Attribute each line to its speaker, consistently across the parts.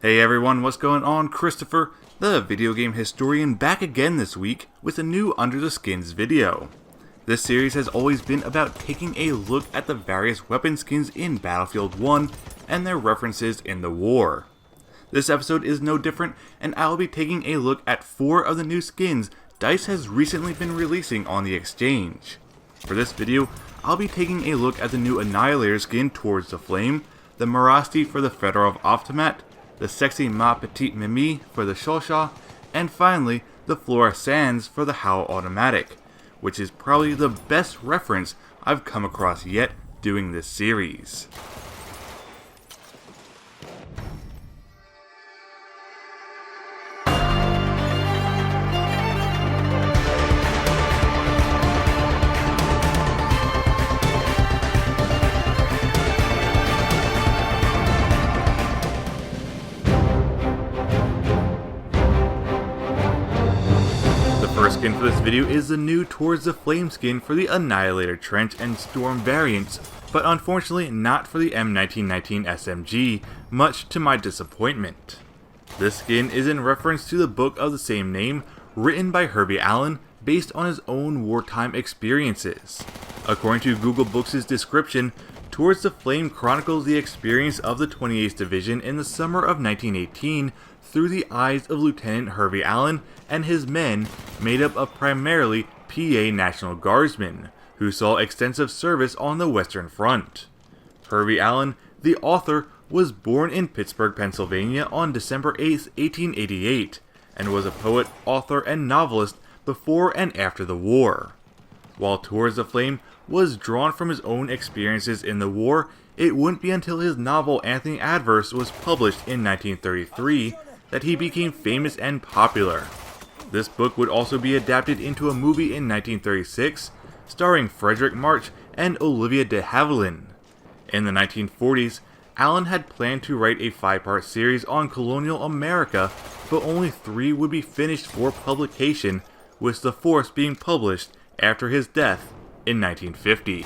Speaker 1: Hey everyone, what's going on? Christopher, the video game historian, back again this week with a new Under the Skins video. This series has always been about taking a look at the various weapon skins in Battlefield 1 and their references in the war. This episode is no different, and I'll be taking a look at 4 of the new skins DICE has recently been releasing on the exchange. For this video, I'll be taking a look at the new Annihilator skin Towards the Flame, the Marasti for the Federov Avtomat, the sexy Ma Petite Mimi for the Chauchat, and finally, the Flora Sandes for the Howell Automatic, which is probably the best reference I've come across yet doing this series. The first skin for this video is the new Towards the Flame skin for the Annihilator Trench and Storm variants, but unfortunately not for the M1919 SMG, much to my disappointment. This skin is in reference to the book of the same name, written by Herbie Allen, based on his own wartime experiences. According to Google Books' description, Towards the Flame chronicles the experience of the 28th Division in the summer of 1918 through the eyes of Lieutenant Herbie Allen and his men, made up of primarily PA National Guardsmen, who saw extensive service on the Western Front. Herbie Allen, the author, was born in Pittsburgh, Pennsylvania on December 8, 1888, and was a poet, author, and novelist before and after the war. While Towards the Flame was drawn from his own experiences in the war, it wouldn't be until his novel Anthony Adverse was published in 1933 that he became famous and popular. This book would also be adapted into a movie in 1936, starring Frederick March and Olivia de Havilland. In the 1940s, Allen had planned to write a 5-part series on colonial America, but only 3 would be finished for publication, with the 4th being published after his death in 1950.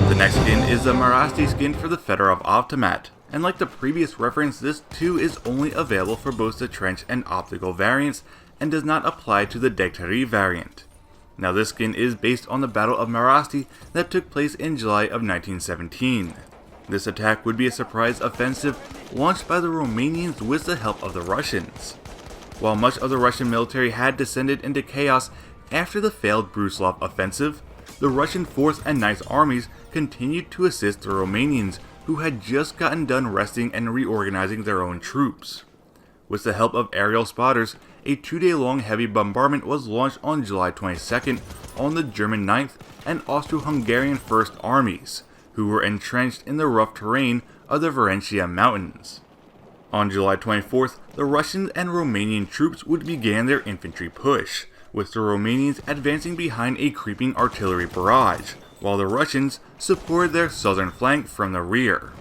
Speaker 1: The next skin is the Marasti skin for the Federov Avtomat, and like the previous reference, this too is only available for both the trench and optical variants, and does not apply to the Degtari variant. Now this skin is based on the Battle of Marasti that took place in July of 1917. This attack would be a surprise offensive launched by the Romanians with the help of the Russians. While much of the Russian military had descended into chaos after the failed Brusilov offensive, the Russian 4th and 9th armies continued to assist the Romanians, who had just gotten done resting and reorganizing their own troops. With the help of aerial spotters, a 2-day-long heavy bombardment was launched on July 22nd on the German 9th and Austro-Hungarian 1st armies, who were entrenched in the rough terrain of the Varentia Mountains. On July 24th, the Russian and Romanian troops would begin their infantry push, with the Romanians advancing behind a creeping artillery barrage, while the Russians supported their southern flank from the rear.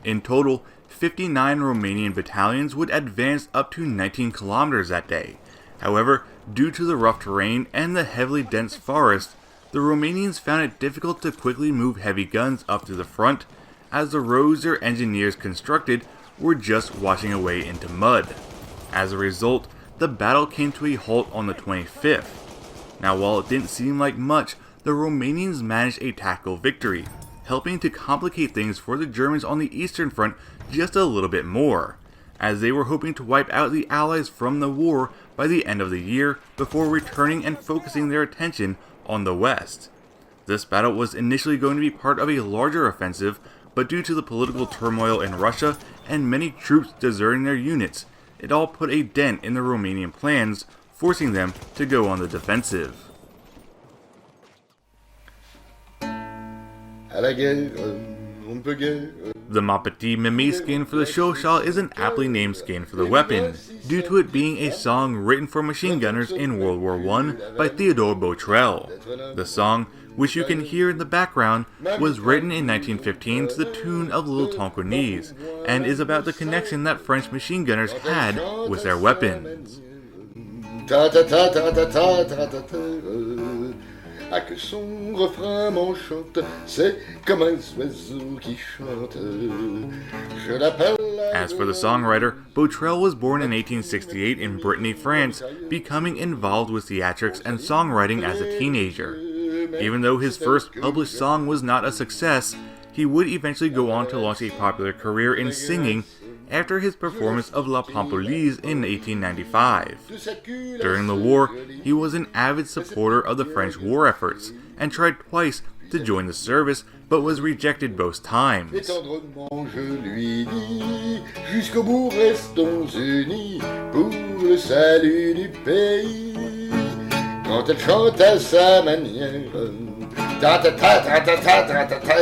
Speaker 1: In total, 59 Romanian battalions would advance up to 19 kilometers that day. However, due to the rough terrain and the heavily dense forest, the Romanians found it difficult to quickly move heavy guns up to the front, as the roads their engineers constructed were just washing away into mud. As a result, the battle came to a halt on the 25th. Now, while it didn't seem like much, the Romanians managed a tactical victory, helping to complicate things for the Germans on the Eastern Front just a little bit more, as they were hoping to wipe out the Allies from the war by the end of the year before returning and focusing their attention on the West. This battle was initially going to be part of a larger offensive, but due to the political turmoil in Russia and many troops deserting their units, it all put a dent in the Romanian plans, forcing them to go on the defensive. The Ma Petite Mimi skin for the Chauchat is an aptly named skin for the weapon, due to it being a song written for machine gunners in World War I by Theodore Botrel. The song, which you can hear in the background, was written in 1915 to the tune of Little Tonquinese, and is about the connection that French machine gunners had with their weapons.
Speaker 2: Ah que son refrain m'enchante, c'est comme un oiseau qui chante. Je l'appelle.
Speaker 1: As for the songwriter, Botrel was born in 1868 in Brittany, France, becoming involved with theatrics and songwriting as a teenager. Even though his first published song was not a success, he would eventually go on to launch a popular career in singing after his performance of La Pampelise in 1895. During the war, he was an avid supporter of the French war efforts, and tried twice to join the service, but was rejected both times.
Speaker 2: Jusqu'au bout restons unis pour le salut du pays. Quand elle chante à sa manière, ta ta ta ta ta ta ta ta ta.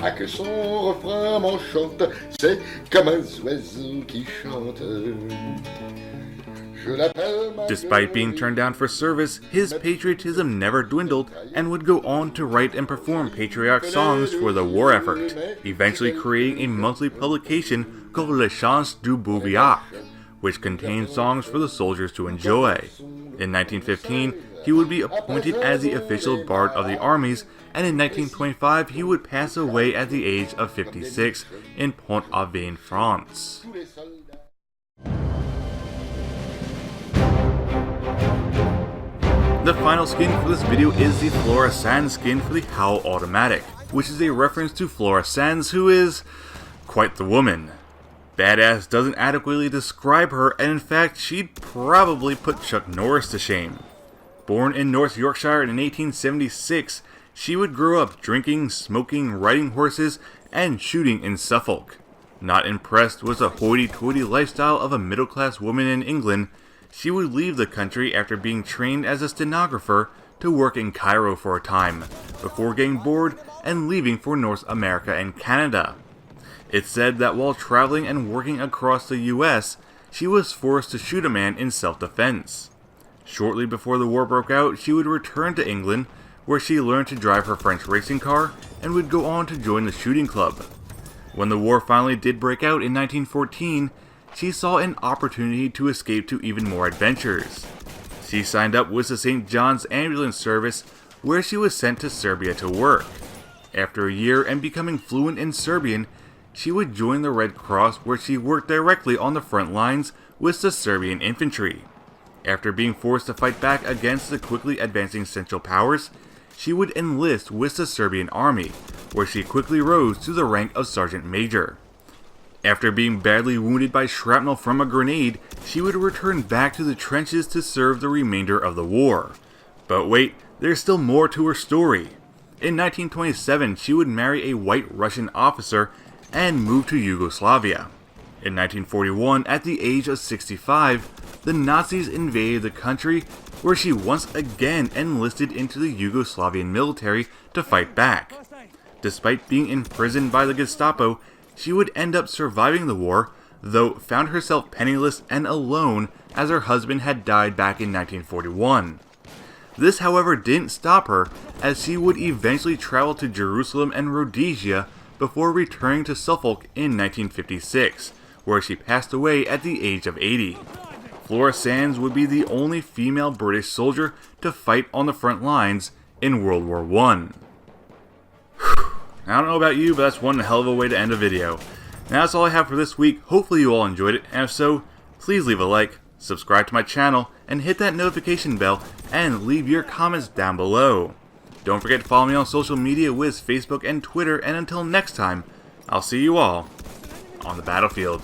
Speaker 2: Ah que son refrain m'enchante, c'est comme un oiseau qui chante.
Speaker 1: Despite being turned down for service, his patriotism never dwindled and would go on to write and perform patriotic songs for the war effort, eventually creating a monthly publication called Les Chants du Bouviac, which contained songs for the soldiers to enjoy. In 1915, he would be appointed as the official bard of the armies, and in 1925 he would pass away at the age of 56 in Pont-Aven, France. The final skin for this video is the Flora Sandes skin for the Howell Automatic, which is a reference to Flora Sandes, who is quite the woman. Badass doesn't adequately describe her, and in fact she'd probably put Chuck Norris to shame. Born in North Yorkshire in 1876, she would grow up drinking, smoking, riding horses, and shooting in Suffolk. Not impressed with the hoity-toity lifestyle of a middle-class woman in England, she would leave the country after being trained as a stenographer to work in Cairo for a time, before getting bored and leaving for North America and Canada. It's said that while traveling and working across the US, she was forced to shoot a man in self-defense. Shortly before the war broke out, she would return to England, where she learned to drive her French racing car and would go on to join the shooting club. When the war finally did break out in 1914, she saw an opportunity to escape to even more adventures. She signed up with the St. John's Ambulance Service, where she was sent to Serbia to work. After a year and becoming fluent in Serbian, she would join the Red Cross, where she worked directly on the front lines with the Serbian infantry. After being forced to fight back against the quickly advancing Central Powers, she would enlist with the Serbian army, where she quickly rose to the rank of Sergeant Major. After being badly wounded by shrapnel from a grenade, she would return back to the trenches to serve the remainder of the war. But wait, there's still more to her story. In 1927, she would marry a white Russian officer and move to Yugoslavia. In 1941, at the age of 65, the Nazis invaded the country, where she once again enlisted into the Yugoslavian military to fight back. Despite being imprisoned by the Gestapo, she would end up surviving the war, though found herself penniless and alone as her husband had died back in 1941. This, however, didn't stop her, as she would eventually travel to Jerusalem and Rhodesia before returning to Suffolk in 1956, where she passed away at the age of 80. Flora Sandes would be the only female British soldier to fight on the front lines in World War I. I don't know about you, but that's one hell of a way to end a video. Now that's all I have for this week. Hopefully you all enjoyed it, and if so, please leave a like, subscribe to my channel, and hit that notification bell, and leave your comments down below. Don't forget to follow me on social media with Facebook and Twitter, and until next time, I'll see you all on the battlefield.